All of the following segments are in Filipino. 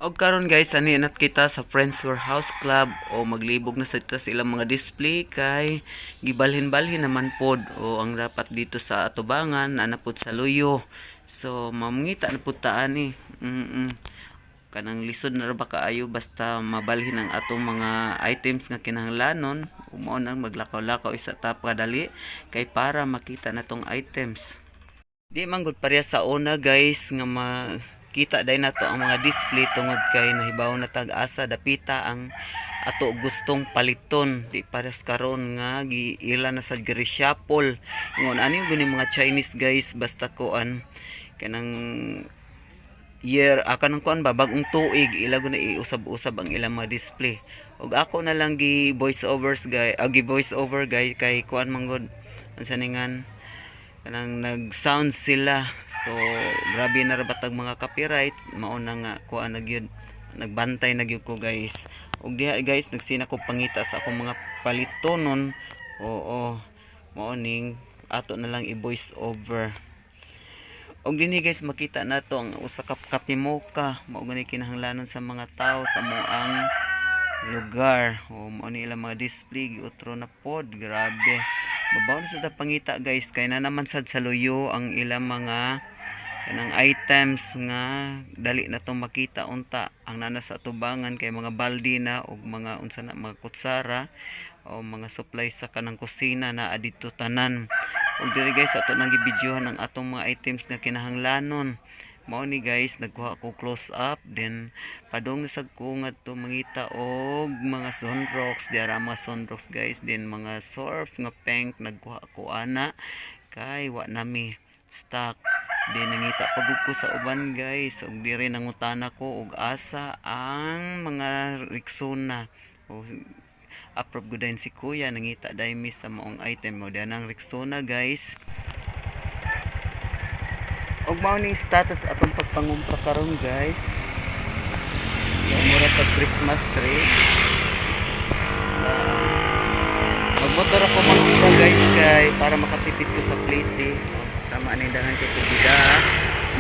Og karon guys, ani nat kita sa Friends Warehouse Club o maglibog na sa ilang mga display kay gibalhin-balhin naman pod o ang dapat dito sa atubangan ana pod sa luyo. So mamngita na pud ta ani. Kanang lisod na ra ba kaayo basta mabalhin ang atong mga items nga kinahanglanon, mao nang maglakaw-lakaw isa ta kadali kay para makita natong items. Di man gud pareha sa una guys nga makita day nato ang mga display tungod kay nahibaw na tag-asa dapita ang ato gustong paliton. Di pares karon nga giila na sa reshuffle. Ngon ani guni mga Chinese guys basta kuan kanang year kanang kuan ba bagong tuig ila guna iusab-usab ang ilang mga display. Og ako na lang gi voice overs guys, gi voice over guys kay kuan manggod unsa ningan kanang nag-sound sila. So grabe na rabatag mga copyright mao na nga kuan na gyud nagbantay na gyud ko guys. Og diha guys nagsina ko pangita sa akong mga palitonon. Oo mao ning ato na lang i-voice over. Og dinhi guys makita nato ang usa ka kapimoka mao gani kinahanglanon sa mga tao sa moang lugar. O mao ni ilang mga display giutro na pod grabe. Mabaw na sa pangita guys kay na naman sad sa luyo ang ilang mga kanang items nga dali na tong makita unta ang nana sa tubangan kay mga baldi na og mga unsa na mga kutsara o mga supply sa kanang kusina na adito tanan. Og diri guys ato nang gibidyohan ang atong mga items nga kinahanglanon. Mao ni guys nagkuha ko close up then padong sa ko ngadto mangita og mga sunrocks diara mga sunrocks guys then mga surf nga pink nagkuha ko ana kay wa nami stock then nangita pagud ko sa uban guys og diri nangutana ko og asa ang mga Rexona o approve gud si kuya nangita dai miss sa maong item mo diyan ang Rexona guys. Og mao ni status atong pagpangumpra karon guys. Yung mura sa Christmas tree. Magmotor ako mangumpra guys kay para makatipid ko sa plate. Sama ni danan kay kubida.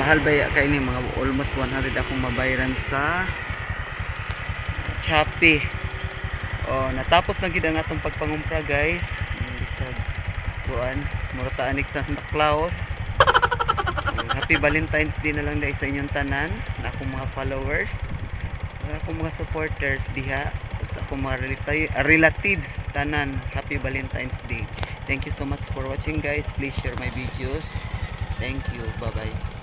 Mahal baya kay ni mga almost 100 akong mabayaran sa Shopee. Oh, natapos na gid ang atong pagpangumpra guys. Bisag kuan, mura ta anik Santa Claus. Happy Valentine's Day na lang dahil sa inyong tanan na akong mga followers, na akong mga supporters diha, sa akong mga relatives tanan. Happy Valentine's Day. Thank you so much for watching guys. Please share my videos. Thank you. Bye bye.